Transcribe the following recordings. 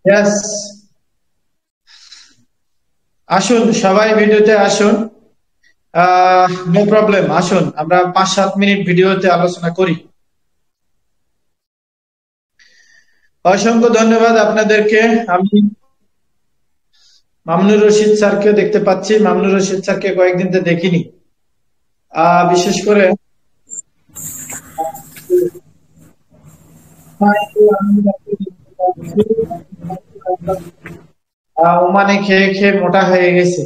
Yes, আসুন সবাই ভিডিওতে আসুন। নো প্রবলেম, আসুন আমরা 5-7 মিনিট ভিডিওতে আলোচনা করি। অসংখ্য ধন্যবাদ আপনাদেরকে। আমি মামুনুর রশিদ স্যারকে দেখতে পাচ্ছি। মামুনুর রশিদ স্যারকে কয়েকদিন তো দেখিনি। বিশেষ করে ওমানে খেয়ে খেয়ে মোটা হয়ে গেছে।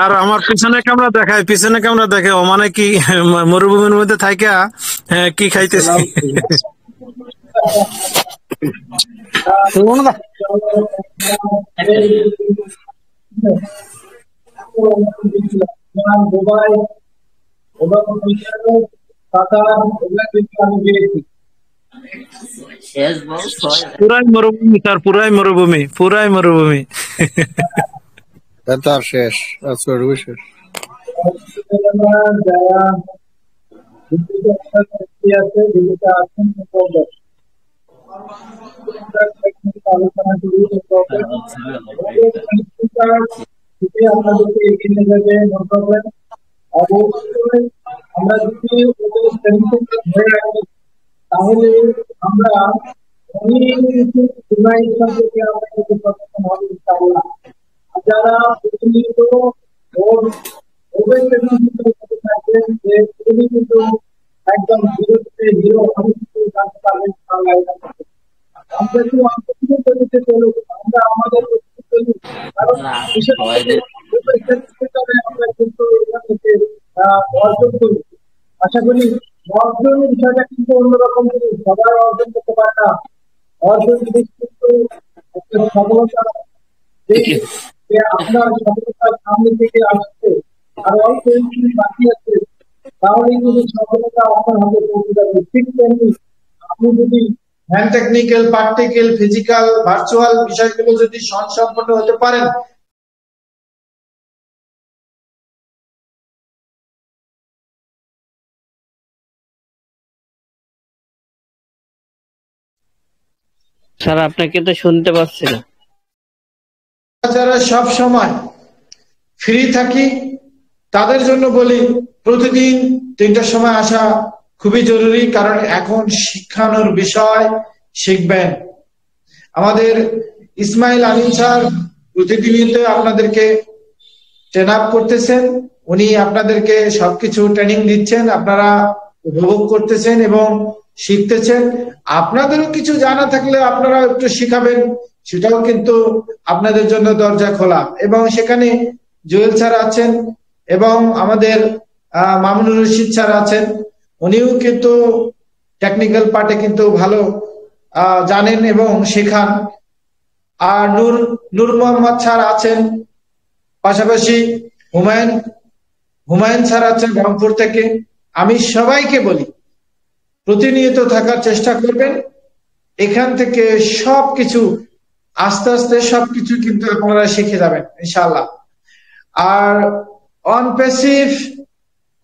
আর আমার পিছনে ক্যামেরা দেখে ও মানে কি মরুভূমির মধ্যে থাইকা কি খাইতেছে। দুবাই এবং কাতার এগুলা কিন্তু আমি গিয়েছি। পুরাই মরুভূমি স্যার, পুরাই মরুভূমি। তার শেষ আজকে শেষ। যারা আছে দিল্লিতে আছেন আলোচনা করি, আপনাদেরকে এগিয়ে নিয়ে যাবে, নো প্রবলেম। অবশ্যই আমরা যদি ধরে রাখি তাহলে আমরা অনেক কিছু ডিভাইস সম্পর্কে আমরা কিন্তু সচেতন হব ইনশাআল্লাহ। যারা প্রতিনিয়ত থাকবেন যে তিনি কিন্তু একদম বিরুদ্ধে হিরো অনেক কিছু জানতে পারবেন আমরা কি অন্তর্ভুক্ত চলুক, আমরা আমাদের কারণ বিশেষ করে আমরা কিন্তু এখান থেকে অর্জন করি। আশা করি অর্জনের বিষয়টা কিন্তু অন্যরকম জিনিস, সবাই অর্জন করতে পারে না। অর্জন জিনিস কিন্তু একটা সফলতা, যে আপনার সফলতার সামনে থেকে আসছে আর অল্প একটু বাকি আছে, তাহলে কিন্তু সফলতা আপনার হাতে পৌঁছে যাবে। ঠিক তেমনি আপনি যদি hand technical, practical, physical, virtual বিষয়গুলো যদি সম্পন্ন হতে পারেন, স্যার আপনাকে তো শুনতে পাচ্ছি না। যারা সব সময় ফ্রি থাকি তাদের জন্য বলি প্রতিদিন 3টার সময় আসা খুবই জরুরি, কারণ এখন শিক্ষানোর বিষয় শিখবেন। আমাদের ইসমাইল আলিম স্যার প্রতিনিয়ত আপনাদেরকে ট্রেন আপ করতেছেন, উনি আপনাদেরকে সবকিছু ট্রেনিং দিচ্ছেন, আপনারা উপভোগ করতেছেন এবং শিখতেছেন। আপনাদেরও কিছু জানা থাকলে আপনারা একটু শিখাবেন, সেটাও কিন্তু আপনাদের জন্য দরজা খোলা। এবং সেখানে জুয়েল স্যার আছেন এবং আমাদের মামুনুর রশিদ স্যার আছেন, উনিও কিন্তু টেকনিক্যাল পার্টে কিন্তু ভালো জানেন এবং শেখান। আর নূর মোহাম্মদ স্যার আছেন, পাশাপাশি হুমায়ুন স্যার আছেন রংপুর থেকে। আমি সবাইকে বলি প্রতিনিয়ত থাকার চেষ্টা করবেন। এখান থেকে সবকিছু আস্তে আস্তে সবকিছু কিন্তু আপনারা শিখে যাবেন ইনশাআল্লাহ। আর অন প্যাসিভ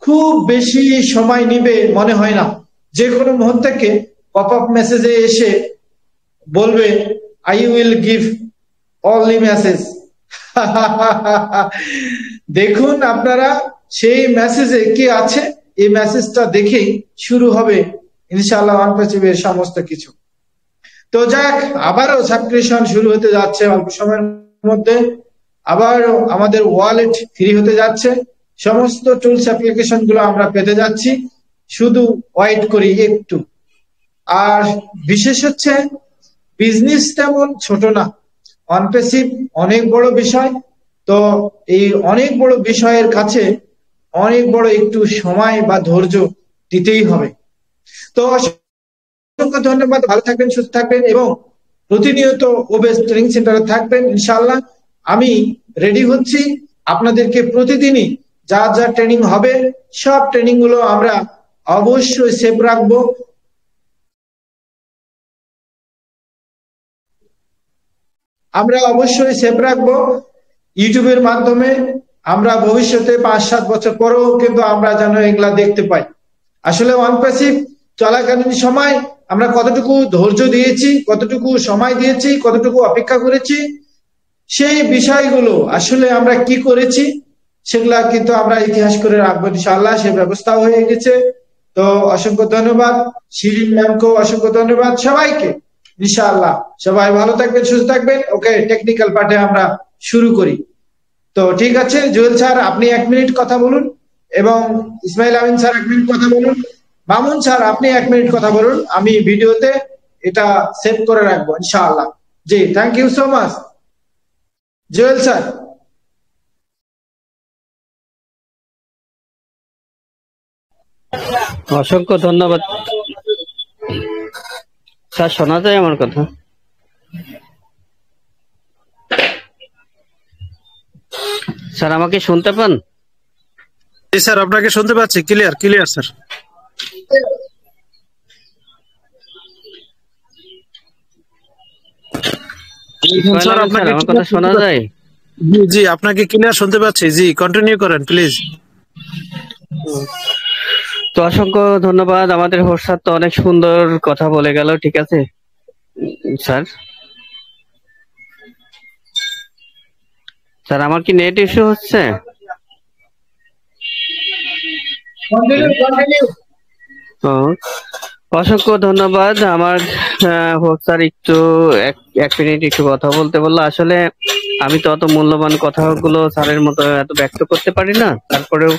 খুব বেশি সময় নিবে মনে হয় না, যে কোনো মুহূর্তে থেকে পপ আপ মেসেজে এসে বলবে I will give only message. দেখুন আপনারা সেই মেসেজে কি আছে, এই মেসেজটা দেখেই শুরু হবে ইনশাআল্লাহ অনপ্যাসিভের সমস্ত কিছু। তো যাক, আবারও সাবস্ক্রিপশন শুরু হতে যাচ্ছে অল্প সময়ের মধ্যে, আবারও আমাদের ওয়ালেট ফ্রি হতে যাচ্ছে, সমস্ত টুলস অ্যাপ্লিকেশন গুলো আমরা পেতে যাচ্ছি, শুধু ওয়েট করি একটু। আর বিশেষ হচ্ছে বিজনেস তেমন ছোট না, অনপ্যাসিভ অনেক বড় বিষয়। তো এই অনেক বড় বিষয়ের কাছে অনেক বড় একটু সময় বা ধৈর্য দিতেই হবে। তো অসংখ্য ধন্যবাদ, ভালো থাকবেন, সুস্থ থাকবেন এবং প্রতিনিয়ত ওবেস ট্রেনিং সেন্টারে থাকবেন ইনশাআল্লাহ। আমি রেডি হচ্ছি আপনাদেরকে প্রতিদিনই যা যা ট্রেনিং হবে সব ট্রেনিং গুলো আমরা অবশ্যই সেভ রাখবো। আমরা অবশ্যই সেভ রাখবো ইউটিউবের মাধ্যমে। আমরা ভবিষ্যতে 5-7 বছর পরেও কিন্তু আমরা যেন এগুলা দেখতে পাই। আসলে অনপ্যাসিভ চলাকালীন সময় আমরা কতটুকু ধৈর্য দিয়েছি, কতটুকু সময় দিয়েছি, কতটুকু অপেক্ষা করেছি, সেই বিষয়গুলো আসলে আমরা কি করেছি সেগুলা কিন্তু আমরা ইতিহাস করে রাখবো ইনশাআল্লাহ। সে ব্যবস্থাও হয়ে গেছে। তো অসংখ্য ধন্যবাদ শিরিন ম্যামকে, অসংখ্য ধন্যবাদ সবাইকে। ইনশাআল্লাহ সবাই ভালো থাকবেন, সুস্থ থাকবেন। ওকে, টেকনিক্যাল পার্টে আমরা শুরু করি। তো ঠিক আছে, জুয়েল স্যার আপনি 1 মিনিট কথা বলুন, এবং ইসমাইল আমিন স্যার 1 মিনিট কথা বলুন। মামুন স্যার আপনি 1 মিনিট কথা বলুন, আমি ভিডিওতে এটা সেভ করে রাখবো ইনশাআল্লাহ। জি, thank you so much. Jewel sir. অসংখ্য ধন্যবাদ স্যার। শোনা যায় আমার কথা? স্যার আমাকে শুনতে পান? জি স্যার, আপনাকে শুনতে পাচ্ছি, clear clear sir. Ismail sir Amin sir, আপনাকে আমার কথা শোনা যায়? জি জি, আপনাকে ক্লিয়ার শুনতে পাচ্ছি। জি, কন্টিনিউ করেন প্লিজ। তো অসংখ্য ধন্যবাদ। আমাদের হোস্ট স্যার তো অনেক সুন্দর কথা বলে গেল, ঠিক আছে স্যার। স্যার আমার কি নেট ইস্যু হচ্ছে? ও, অসংখ্য ধন্যবাদ। আমার হোস্ট স্যার একটু এক মিনিট একটু কথা বলতে বললো। আসলে আমি তো অত মূল্যবান কথাগুলো স্যারের মতো এত ব্যক্ত করতে পারি না। তারপরেও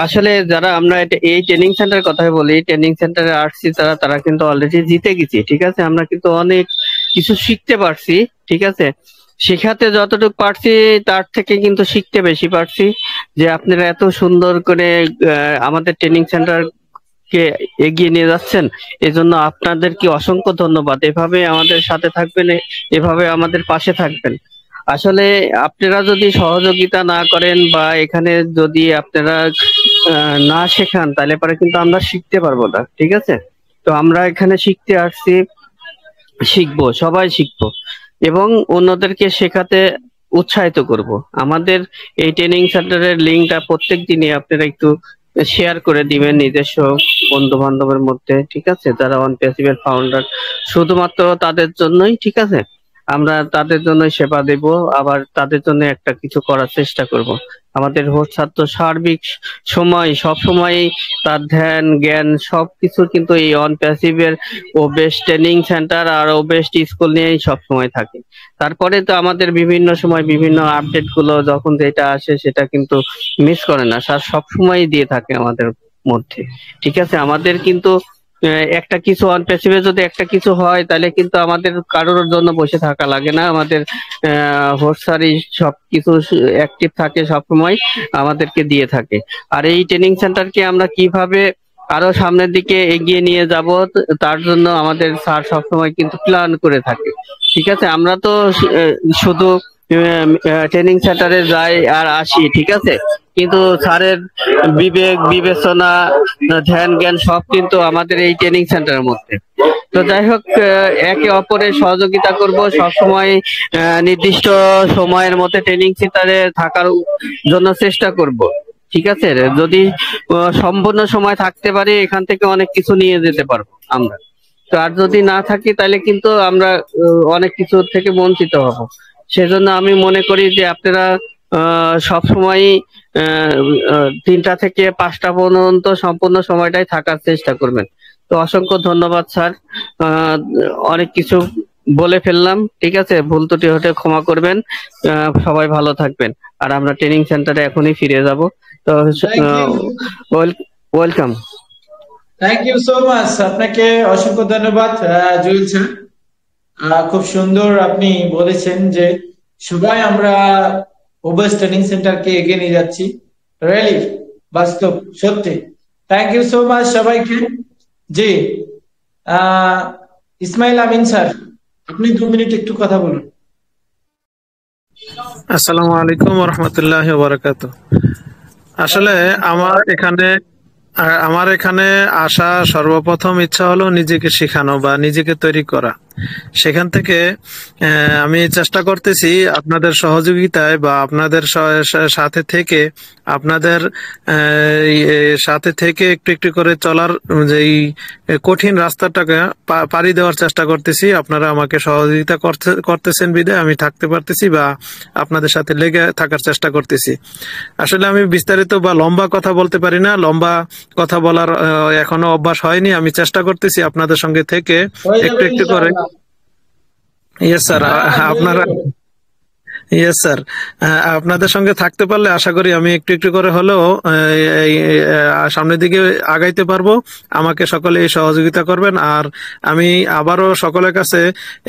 আসলে যারা আমরা এই ট্রেনিং সেন্টার কথাই বলি, ট্রেনিং সেন্টারে আসছি তারা কিন্তু অলরেডি জিতে গেছি, ঠিক আছে। আমরা কিন্তু অনেক কিছু শিখতে পারছি, ঠিক আছে। শেখাতে যতটুকু পারছি তার থেকে কিন্তু শিখতে বেশি পারছি। যে আপনারা এত সুন্দর করে আমাদের ট্রেনিং সেন্টার কে এগিয়ে নিয়ে যাচ্ছেন, এজন্য আপনাদেরকে অসংখ্য ধন্যবাদ। এভাবে আমাদের সাথে থাকবেন, এভাবে আমাদের পাশে থাকবেন। আসলে আপনারা যদি সহযোগিতা না করেন বা এখানে যদি আপনারা না শেখান, তাহলে পরে কিন্তু আমরা শিখতে পারবো না, ঠিক আছে। তো আমরা এখানে শিখতে আসছি, শিখবো, সবাই শিখবো এবং অন্যদেরকে শেখাতে উৎসাহিত করব। আমাদের এই ট্রেনিং সেন্টারের লিঙ্কটা প্রত্যেক দিনই আপনারা একটু শেয়ার করে দিবেন নিজস্ব বন্ধু বান্ধবের মধ্যে, ঠিক আছে, যারা ওয়ান প্যাসিভের ফাউন্ডার। শুধুমাত্র তাদের জন্যই, ঠিক আছে, আমরা তাদের জন্য সেবা দেব, আবার তাদের জন্য একটা কিছু করার চেষ্টা করব। আমাদের হোস্ট ছাত্র সার্বিক সময় সব সময় তার ধ্যান জ্ঞান সবকিছু কিন্তু এই অন প্যাসিভের ও বেস্ট ট্রেনিং সেন্টার আর ও বেস্ট স্কুল নিয়েই সব সময় থাকে। তারপরে তো আমাদের বিভিন্ন সময় বিভিন্ন আপডেট গুলো যখন যেটা আসে সেটা কিন্তু মিস করে না, স্যার সব সময় দিয়ে থাকে আমাদের মধ্যে, ঠিক আছে। আমাদের কিন্তু একটা কিছু অন প্যাসিভে যদি একটা কিছু হয় তাহলে কিন্তু আমাদের কারোর জন্য বসে থাকা লাগে না। আমাদের হোস্ট স্যারই সবকিছু অ্যাক্টিভ থাকে, সব সময় আমাদেরকে দিয়ে থাকে। আর এই ট্রেনিং সেন্টারকে আমরা কিভাবে আরো সামনের দিকে এগিয়ে নিয়ে যাব তার জন্য আমাদের স্যার সবসময় কিন্তু প্ল্যান করে থাকে, ঠিক আছে। আমরা তো শুধু ট্রেনিং সেন্টারে যাই আর আসি, ঠিক আছে, কিন্তু স্যারের বিবেক বিবেচনা ধ্যান জ্ঞান সব কিন্তু আমাদের এই ট্রেনিং সেন্টারের মধ্যে। তো যাই হোক, একে অপরের সহযোগিতা করব সব সময়, নির্দিষ্ট সময়ের মধ্যে ট্রেনিং সেন্টারে থাকার জন্য চেষ্টা করব, ঠিক আছে। যদি সম্পূর্ণ সময় থাকতে পারি এখান থেকে অনেক কিছু নিয়ে যেতে পারবো আমরা। তো আর যদি না থাকি তাহলে কিন্তু আমরা অনেক কিছু থেকে বঞ্চিত হব। সেজন্য আমি মনে করি যে আপনারা সব সময় 3টা থেকে 5টা পর্যন্ত সম্পূর্ণ সময়টাই থাকার চেষ্টা করবেন। তো অসংখ্য ধন্যবাদ স্যার। অনেক কিছু বলে ফেললাম, ঠিক আছে, ভুল ত্রুটি হতে ক্ষমা করবেন। সবাই ভালো থাকবেন। আর আমরা ট্রেনিং সেন্টারে এখনই ফিরে যাব। তো welcome. Thank you so much, আপনাকে অসংখ্য ধন্যবাদ জুয়েল স্যার। খুব সুন্দর আপনি বলেছেন যে সবাই আমরা ওবেস ট্রেনিং সেন্টারকে এগিয়ে নিয়ে যাচ্ছি। রিয়েলি বাস্তব সত্যি। থ্যাংক ইউ সো মাচ সবাইকে। জি, ইসমাইল আমিন স্যার আপনি 2 মিনিট একটু কথা বলুন। আসসালামু আলাইকুম ওয়া রাহমাতুল্লাহি ওয়া বারাকাতুহু। আসলে আমার এখানে আসা সর্বপ্রথম ইচ্ছা হলো নিজেকে শেখানো বা নিজেকে তৈরি করা। সেখান থেকে আমি চেষ্টা করতেছি আপনাদের সহযোগিতায় বা আপনাদের সাথে থেকে আপনাদের সাথে থেকে একটু একটু করে চলার যেই কঠিন রাস্তাটাকে পাড়ি দেওয়ার চেষ্টা করতেছি। আপনারা আমাকে সহযোগিতা করতেছেন বিধায় আমি থাকতে পারতেছি বা আপনাদের সাথে লেগে থাকার চেষ্টা করতেছি। আসলে আমি বিস্তারিত বা লম্বা কথা বলতে পারি না, লম্বা কথা বলার এখনো অভ্যাস হয়নি। আমি চেষ্টা করতেছি আপনাদের সঙ্গে থেকে একটু একটু করে। ইয়েস স্যার, আপনারা ইয়েস স্যার, আপনাদের সঙ্গে থাকতে পারলে আশা করি আমি একটু একটু করে হলেও সামনের দিকে আগাইতে পারবো। আমাকে সকলে এই সহযোগিতা করবেন। আর আমি আবারও সকলের কাছে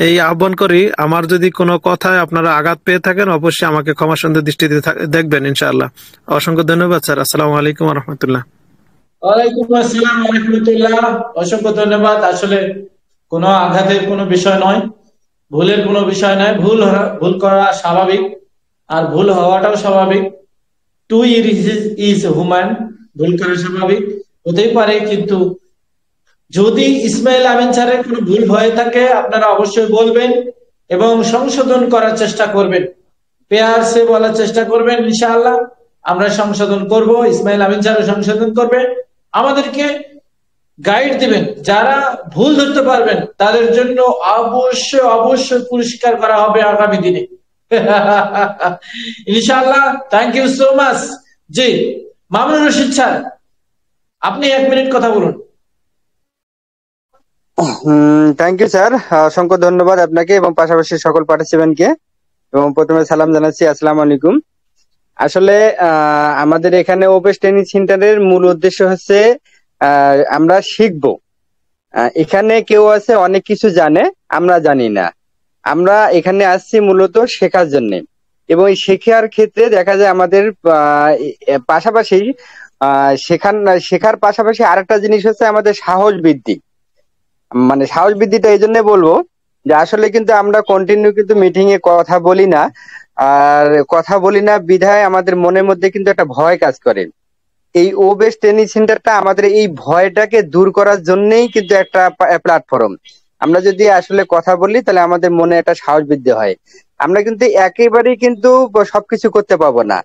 এই আহ্বান করি, আমার যদি কোনো কথায় আপনারা আঘাত পেয়ে থাকেন অবশ্যই আমাকে ক্ষমা সুন্দর দৃষ্টিতে দেখবেন ইনশাআল্লাহ। অসংখ্য ধন্যবাদ স্যার। আসসালামু আলাইকুম ওয়া রাহমাতুল্লাহ। ওয়ালাইকুম আসসালাম ওয়া রাহমাতুল্লাহ। অসংখ্য ধন্যবাদ। আসলে কোনো আঘাতের কোনো বিষয় নয়, ভুলের কোনো বিষয় নয়। ভুল করা স্বাভাবিক, আর ভুল হওয়াটাও স্বাভাবিক। টু ইজ হিউম্যান, ভুল করা স্বাভাবিক হতেই পারে। কিন্তু যদি ইসমাইল আমিন স্যারের কোনো ভুল হয়ে থাকে আপনারা অবশ্যই বলবেন এবং সংশোধন করার চেষ্টা করবেন, পেয়ারসে বলার চেষ্টা করবেন। ইনশাআল্লাহ আমরা সংশোধন করব, ইসমাইল আমিন স্যারও সংশোধন করবে, আমাদেরকে গাইড দিবেন। যারা ভুল ধরতে পারবেন তাদের জন্য অবশ্যই অবশ্যই পুরস্কার করা হবে আগামী দিনে। ইনশাআল্লাহ। Thank you so much. জি মামুনুর রশিদ স্যার, আপনি 1 মিনিট কথা বলুন। থ্যাংক ইউ স্যার, অসংখ্য ধন্যবাদ আপনাকে এবং পাশাপাশি সকল পার্টিসিপেন্টকে। এবং প্রথমে সালাম জানাচ্ছি, আসসালামু আলাইকুম। আসলে আমাদের এখানে ওপেস ট্রেনিং সেন্টারের মূল উদ্দেশ্য হচ্ছে আমরা শিখবো। এখানে কেউ আছে অনেক কিছু জানে, আমরা জানি না। আমরা এখানে আসছি মূলত শেখার জন্য, এবং এই শেখার ক্ষেত্রে দেখা যায় আমাদের পাশাপাশি শেখার পাশাপাশি আরেকটা জিনিস হচ্ছে আমাদের সাহস বৃদ্ধি। মানে সাহস বৃদ্ধিটা এই জন্য বলবো যে আসলে কিন্তু আমরা কন্টিনিউ কিন্তু মিটিং এ কথা বলি না, আর কথা বলি না বিধায় আমাদের মনের মধ্যে কিন্তু একটা ভয় কাজ করে। এই ওবেস ট্রেনিং সেন্টারটা আমাদের এই ভয়টাকে দূর করার জন্যই কিন্তু একটা প্ল্যাটফর্ম। আমরা যদি আসলে কথা বলি তাহলে আমাদের মনে একটা সাহস বৃদ্ধি হয়। আমরা কিন্তু একেবারেই কিন্তু সবকিছু করতে পারবো না।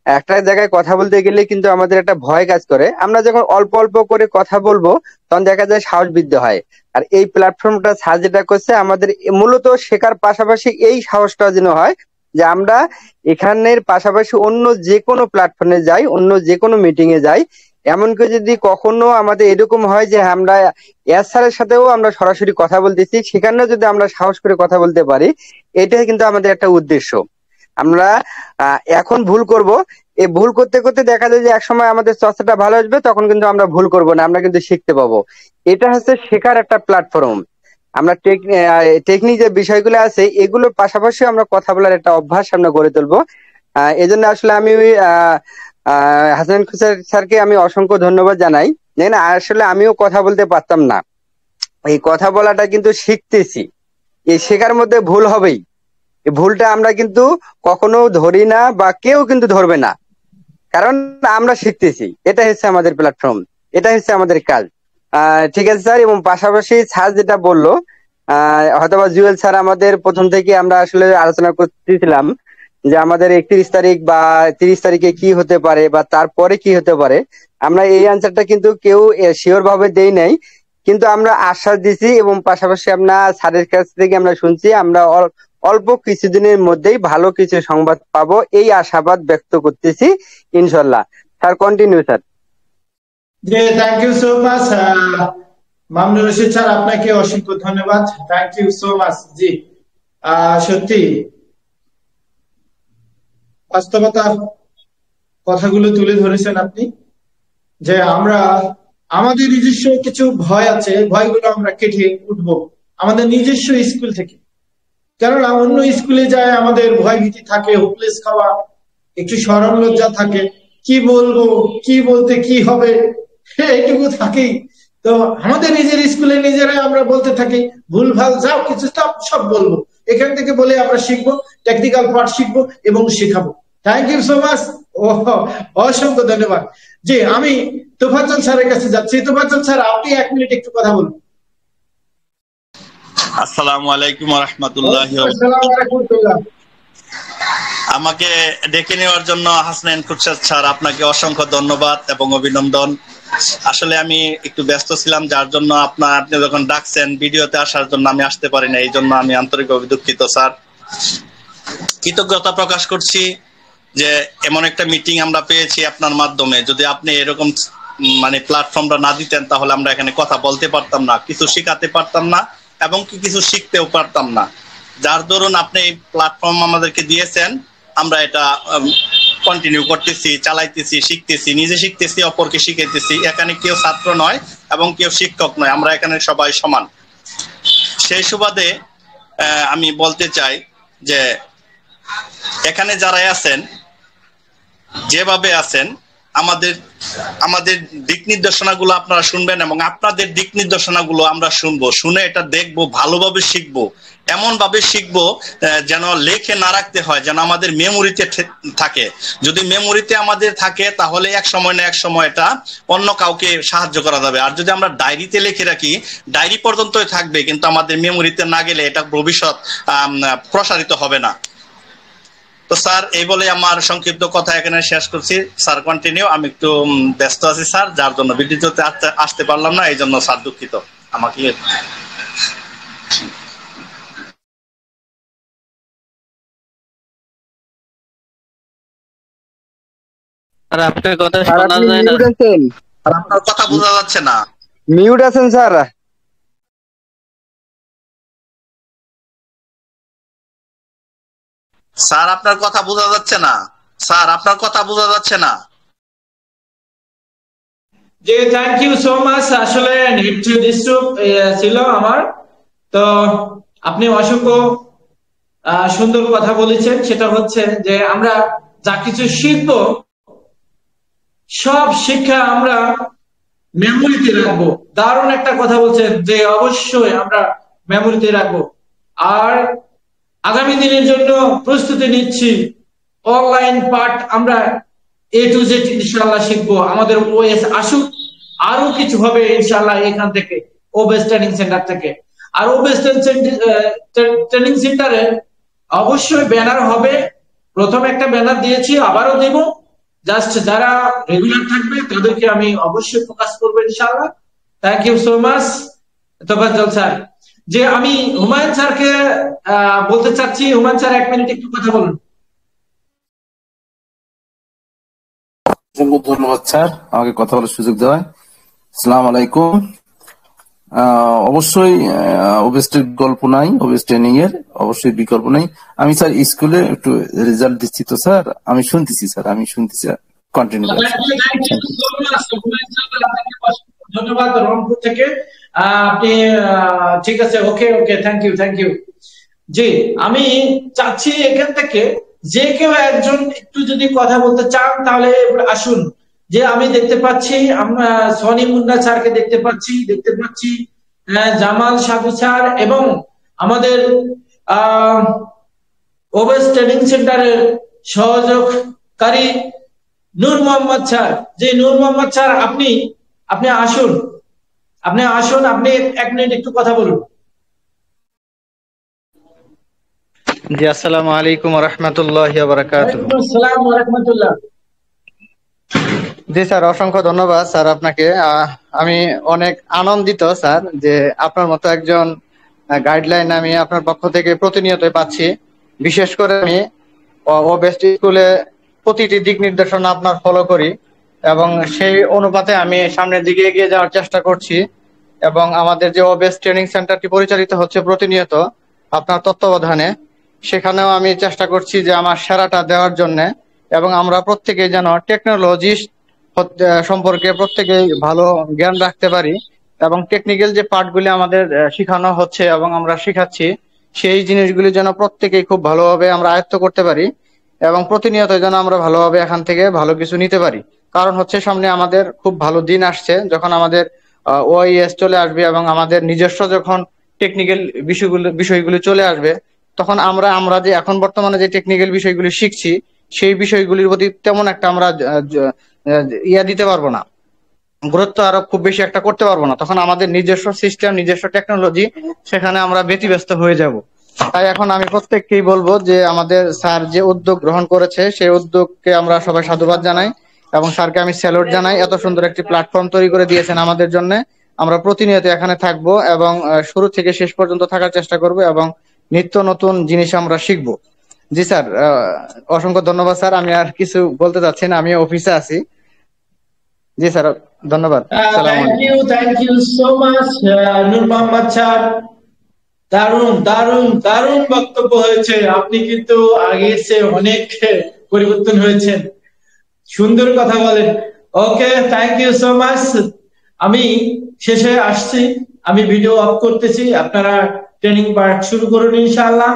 একটা জায়গায় কথা বলতে গেলে কিন্তু আমাদের একটা ভয় কাজ করে। আমরা যখন অল্প অল্প করে কথা বলবো তখন দেখা যায় সাহস বৃদ্ধি হয়। আর এই প্ল্যাটফর্মটা স্যার যেটা করছে আমাদের মূলত শেখার পাশাপাশি এই সাহসটা যেন হয় যে আমরা এখানের পাশাপাশি অন্য যে কোনো প্ল্যাটফর্মে যাই, অন্য যে কোনো মিটিং এ যাই। এমনকি যদি কখনো আমাদের এরকম হয় যে আমরা এস স্যারের সাথেও আমরা সরাসরি কথা বলতেছি, সেখানেও যদি আমরা সাহস করে কথা বলতে পারি, এটাই কিন্তু আমাদের একটা উদ্দেশ্য। আমরা এখন ভুল করব, এই ভুল করতে করতে দেখা যায় যে একসময় আমাদের চর্চাটা ভালো আসবে, তখন কিন্তু আমরা ভুল করব না, আমরা কিন্তু শিখতে পাবো। এটা হচ্ছে শেখার একটা প্ল্যাটফর্ম। আমরা টেকনিক যে বিষয়গুলো আছে এগুলোর পাশাপাশি আমরা কথা বলার একটা অভ্যাস আমরা গড়ে তুলবো। এই জন্য আসলে আমি হাসান স্যারকে আমি অসংখ্য ধন্যবাদ জানাই। না আসলে আমিও কথা বলতে পারতাম না, এই কথা বলাটা কিন্তু শিখতেছি। এই শেখার মধ্যে ভুল হবেই, এই ভুলটা আমরা কিন্তু কখনো ধরি না বা কেউ কিন্তু ধরবে না, কারণ আমরা শিখতেছি। এটা হচ্ছে আমাদের প্ল্যাটফর্ম, এটা হচ্ছে আমাদের কাজ। ঠিক আছে স্যার। এবং পাশাপাশি স্যার যেটা বললো, হয়তোবা জুয়েল স্যার আমাদের প্রথম থেকে আমরা আসলে আলোচনা করতেছিলাম যে আমাদের 31 তারিখ বা 30 তারিখে কি হতে পারে বা তারপরে কি হতে পারে। আমরা এই আনসারটা কিন্তু কেউ শিওর ভাবে দেই নাই, কিন্তু আমরা আশ্বাস দিছি এবং পাশাপাশি আমরা স্যারের কাছ থেকে আমরা শুনছি আমরা অল্প কিছুদিনের মধ্যেই ভালো কিছু সংবাদ পাবো, এই আশাবাদ ব্যক্ত করতেছি ইনশাল্লাহ। Sir continue sir. জি thank you so much Mamunur Rashid sir, আপনাকে অসংখ্য ধন্যবাদ। Thank you so much. জি সত্যি বাস্তবতার কথাগুলো তুলে ধরেছেন আপনি, যে আমরা আমাদের নিজস্ব কিছু ভয় আছে, ভয়গুলো আমরা কেটে উঠবো আমাদের নিজস্ব স্কুল থেকে। কেননা অন্য স্কুলে যায় আমাদের ভয় ভীতি থাকে, হোপলেস খাওয়া, একটু শরম লজ্জা থাকে, কি বলবো, কি বলতে কি হবে, এইটুকু থাকেই। তো আমাদের নিজের স্কুলে নিজেরাই আমরা বলতে থাকি ভুল ভাল যাও কিছু সব বলবো, এখান থেকে বলে আমরা শিখবো, টেকনিক্যাল পার্ট শিখবো এবং শেখাবো। থ্যাংক ইউ সো মাচ, অসংখ্য ধন্যবাদ। জি আমি তোফাজ্জল স্যারের কাছে যাচ্ছি। তোফাজ্জল স্যার, আপনি 1 মিনিট একটু কথা বলুন। আসসালামু আলাইকুম ওয়া রাহমাতুল্লাহি ওয়া আসসালামু আলাইকুম রাহমাতুল্লাহ। আমাকে ডেকে নেওয়ার জন্য হাসনাইন খুরশেদ স্যার আপনাকে অসংখ্য ধন্যবাদ এবং অভিনন্দন। আসলে আমি একটু ব্যস্ত ছিলাম, যার জন্য আপনি যখন ডাকছেন ভিডিওতে আসার জন্য আমি আসতে পারি না, এই জন্য আমি আন্তরিকভাবে দুঃখিত স্যার। কৃতজ্ঞতা প্রকাশ করছি যে এমন একটা মিটিং আমরা পেয়েছি আপনার মাধ্যমে। যদি আপনি এরকম মানে প্ল্যাটফর্মটা না দিতেন তাহলে আমরা এখানে কথা বলতে পারতাম না, কিছু শিখাতে পারতাম না এবং কিছু শিখতেও পারতাম না। যার দরুন আপনি এই প্ল্যাটফর্ম আমাদেরকে দিয়েছেন, আমরা এটা কন্টিনিউ করতেছি, চালাইতেছি, শিখতেছি, নিজে শিখতেছি, অপরকে শিখাইতেছি। এখানে কেউ ছাত্র নয় এবং কেউ শিক্ষক নয়, আমরা এখানে সবাই সমান। সেই সুবাদে আমি বলতে চাই যে এখানে যারা আছেন, যেভাবে আছেন, আমাদের দিক নির্দেশনাগুলো আপনারা শুনবেন এবং আপনাদের দিক নির্দেশনাগুলো আমরা শুনবো, শুনে এটা দেখবো, ভালোভাবে শিখবো, এমন ভাবে শিখবো যেন লেখে না রাখতে হয়, যেন আমাদের মেমোরিতে থাকে। যদি মেমোরিতে আমাদের থাকে তাহলে এক সময় না এক সময় এটা অন্য কাউকে সাহায্য করা যাবে। আর যদি আমরা ডায়েরিতে লিখে রাখি, ডায়েরি পর্যন্তই থাকবে, কিন্তু আমাদের মেমোরিতে না গেলে এটা ভবিষ্যৎ প্রসারিত হবে না। তো স্যার, এই বলে আমার সংক্ষিপ্ত কথা এখানে শেষ করছি। Sir continue. আমি একটু ব্যস্ত আছি স্যার, যার জন্য ভিডিওতে আসতে পারলাম না, এই জন্য স্যার দুঃখিত। আমাকে আর আপনার কথা স্যার শোনা আপনি যায় না। মিউট আছেন, আপনার কথা বোঝা যাচ্ছে না। মিউট আছেন স্যার। স্যার আপনার কথা বোঝা যাচ্ছে না। স্যার আপনার কথা বোঝা যাচ্ছে না। যে থ্যাংক ইউ সো মাচ। আসলে নেট ডিস্টার্ব ছিল আমার। তো আপনি অসংখ্য সুন্দর কথা বলেছেন। সেটা হচ্ছে যে আমরা যা কিছু শিখবো, সব শিক্ষা আমরা মেমোরিতে রাখবো। দারুণ একটা কথা বলছেন যে অবশ্যই আমরা মেমোরিতে রাখবো। আর আগামী দিনের জন্য প্রস্তুতি নিচ্ছি। অনলাইন পার্ট আমরা A to Z ইনশাআল্লাহ শিখবো। আমাদের ওএস আসুক, আরো কিছু হবে ইনশাআল্লাহ এখান থেকে, ওবেস ট্রেনিং সেন্টার থেকে। আর ওবেস ট্রেনিং সেন্টারে অবশ্যই ব্যানার হবে। প্রথমে একটা ব্যানার দিয়েছি, আবারও দেব। জাস্ট যারা রেগুলার থাকবে তাদেরকে আমি অবশ্যই ফোকাস করবো ইনশাআল্লাহ। Thank you so much Tofazzal sir. যে আমি হুমায়ুন স্যারকে বলতে চাচ্ছি, হুমায়ুন স্যার 1 মিনিট একটু কথা বলুন। অসংখ্য ধন্যবাদ স্যার আমাকে কথা বলার সুযোগ দেওয়ায়। আসসালামু আলাইকুম। অবশ্যই ওবেস্টের বিকল্প নাই, ওবেস ট্রেনিং এর অবশ্যই বিকল্প নাই। আমি স্যার স্কুলে একটু রেজাল্ট দিচ্ছি, তো স্যার আমি শুনতেছি, কন্টিনিউ করেন। ধন্যবাদ রংপুর থেকে। আপনি ঠিক আছে, ওকে ওকে, থ্যাংক ইউ। জি, আমি চাচ্ছি এখান থেকে যে কেউ একজন একটু যদি কথা বলতে চান তাহলে আসুন। যে আমি দেখতে পাচ্ছি, আমরা সনি মুন্না স্যারকে দেখতে পাচ্ছি জামাল সাধু স্যার এবং আমাদের ওবেস ট্রেনিং সেন্টারের সহযোগকারী নূর মোহাম্মদ স্যার। যে নূর মোহাম্মদ স্যার, আপনি আসুন, আপনি 1 মিনিট একটু কথা বলুন। জি, আসসালামু আলাইকুম ওয়া রাহমাতুল্লাহি ওয়া বারাকাতুহু। ওয়ালাইকুম আসসালাম ওয়া রাহমাতুল্লাহ। জি স্যার, অসংখ্য ধন্যবাদ স্যার আপনাকে। আমি অনেক আনন্দিত স্যার যে আপনার মতো একজন গাইডলাইন আমি আপনার পক্ষ থেকে প্রতিনিয়তই পাচ্ছি। বিশেষ করে আমি ওবেস্ট স্কুলে প্রতিটি দিক নির্দেশনা আপনার ফলো করি এবং সেই অনুপাতে আমি সামনের দিকে এগিয়ে যাওয়ার চেষ্টা করছি। এবং আমাদের যে ওবেস্ট ট্রেনিং সেন্টারটি পরিচালিত হচ্ছে প্রতিনিয়ত আপনার তত্ত্বাবধানে, সেখানেও আমি চেষ্টা করছি যে আমার সেরাটা দেওয়ার জন্য। এবং আমরা প্রত্যেকেই যেন টেকনোলজি সম্পর্কে প্রত্যেকেই ভালো জ্ঞান রাখতে পারি এবং টেকনিক্যাল যে পার্টগুলি আমাদের শেখানো হচ্ছে এবং আমরা শেখাচ্ছি, সেই জিনিসগুলি যেন প্রত্যেকেই খুব ভালোভাবে আমরা আয়ত্ত করতে পারি এবং প্রতিনিয়ত যেন আমরা ভালোভাবে এখান থেকে ভালো কিছু নিতে পারি। কারণ হচ্ছে সামনে আমাদের খুব ভালো দিন আসছে, যখন আমাদের ওআইএস চলে আসবে এবং আমাদের নিজস্ব যখন টেকনিক্যাল বিষয়গুলি চলে আসবে, তখন আমরা যে এখন বর্তমানে যে টেকনিক্যাল বিষয়গুলি শিখছি, সেই বিষয়গুলির প্রতি তেমন একটা আমরা দিতে পারবো না। গুরুত্ব আরোপ খুব বেশি একটা করতে পারবো না, তখন আমাদের নিজস্ব সিস্টেম, নিজস্ব টেকনোলজি, সেখানে আমরা ব্যতিব্যস্ত হয়ে যাব। তাই এখন আমি প্রত্যেককেই বলবো যে আমাদের স্যার যে উদ্যোগ গ্রহণ করেছে সেই উদ্যোগকে আমরা সবাই সাধুবাদ জানাই এবং স্যারকে আমি স্যালুট জানাই। এত সুন্দর একটি প্ল্যাটফর্ম তৈরি করে দিয়েছেন আমাদের জন্য। আমরা প্রতিনিয়ত এখানে থাকবো এবং শুরু থেকে শেষ পর্যন্ত থাকার চেষ্টা করব এবং নিত্য নতুন জিনিস আমরা শিখবো। জি স্যার, অসংখ্য ধন্যবাদ স্যার। আমি আর কিছু বলতে চাচ্ছি না, আমি অফিসে আছি। জি স্যার, ধন্যবাদ। Thank you so much Nur Mohammad sir. দারুণ দারুণ দারুণ বক্তব্য হয়েছে। আপনি কিন্তু আগের চেয়ে অনেক পরিবর্তন হয়েছেন, সুন্দর কথা বলেন। ওকে, থ্যাংক ইউ সো মাচ। আমি শেষে আসছি, আমি ভিডিও অফ করতেছি, আপনারা ট্রেনিং পার্ট শুরু করুন ইনশাআল্লাহ।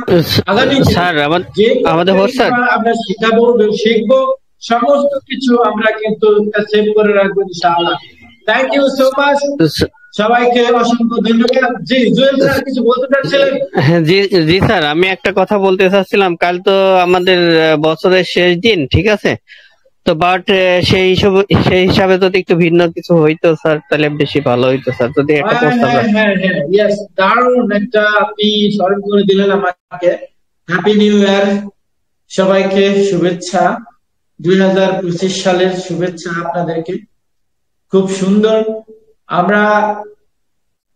আগামী স্যার যে আমাদের হোস্ট স্যার আমরা শিখাবো, শিখবো, সমস্ত কিছু আমরা কিন্তু সেভ করে রাখবো ইনশাআল্লাহ। থ্যাংক ইউ সো মাচ, সবাইকে অসংখ্য ধন্যবাদ। জি জুয়েল স্যার কিছু বলতে চাচ্ছিলেন? জি জি স্যার, আমি একটা কথা বলতে চাচ্ছিলাম। কাল তো আমাদের বছরের শেষ দিন, ঠিক আছে? তো বাট সেই হিসাবে যদি একটু ভিন্ন কিছু হইতো স্যার, তাহলে বেশি ভালো হইতো স্যার, যদি একটা প্রস্তাব রাখেন। ইয়েস, দারুণ একটা আপনি স্মরণ করে দিলেন আমাকে। হ্যাপি নিউ ইয়ার, সবাইকে শুভেচ্ছা, 2025 সালের শুভেচ্ছা আপনাদেরকে। খুব সুন্দর, আমরা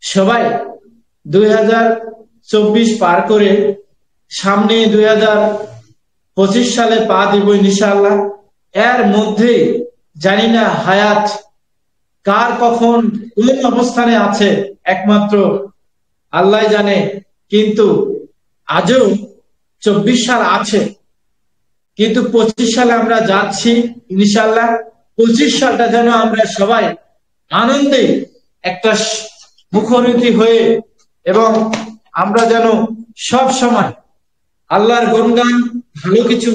সবাই 2024 পার করে সামনে 2025 সালে পা দিব ইনশাআল্লাহ। এর মধ্যে জানি না হায়াত কার কখন কোন অবস্থানে আছে, একমাত্র আল্লাহ জানে। কিন্তু আজও 24 সাল আছে, কিন্তু 25 সালে আমরা যাচ্ছি ইনশাআল্লাহ। 25 সালটা যেন আমরা সবাই আনন্দে একটা মুখরিত হয়ে, এবং আমরা যেন সব সময় আল্লাহর গুণগান, ভালো কিছু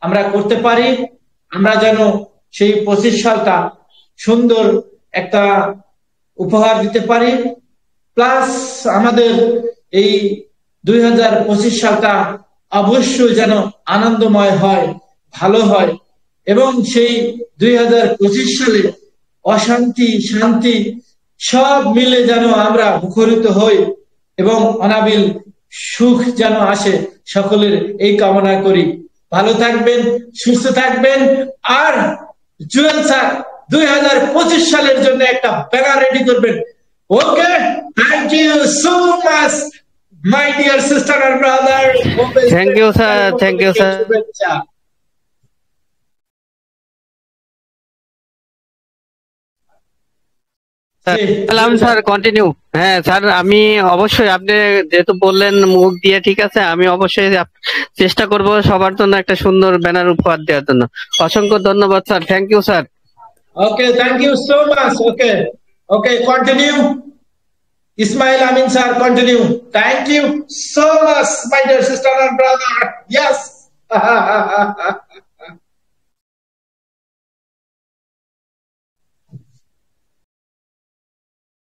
আমরা করতে পারি। আমরা যেন সেই 25 সালটা সুন্দর একটা উপহার দিতে পারি। প্লাস আমাদের এই 2025 সালটা অবশ্যই যেন আনন্দময় হয়, ভালো হয়, এবং সেই 2025 সালে অশান্তি শান্তি সব মিলে যেন আমরা মুখরিত হই এবং অনাবিল সুখ যেন আসে, সকলের এই কামনা করি। ভালো থাকবেন, সুস্থ থাকবেন। আর জুয়েল স্যার 2025 সালের জন্য একটা ব্যানার রেডি করবেন। Okay, thank you so much my dear sister and brother. Thank you sir, thank you sir. সালাম স্যার, কন্টিনিউ। হ্যাঁ স্যার, আমি অবশ্যই, আপনি যেহেতু বললেন মুখ দিয়ে, ঠিক আছে, আমি অবশ্যই চেষ্টা করব সবার জন্য একটা সুন্দর ব্যানার উপহার দেওয়ার জন্য। অসংখ্য ধন্যবাদ sir, thank you sir. Okay, thank you so much. Okay okay, continue. Ismail Amin sir, continue. Thank you so much, my dear sister and brother. Yes.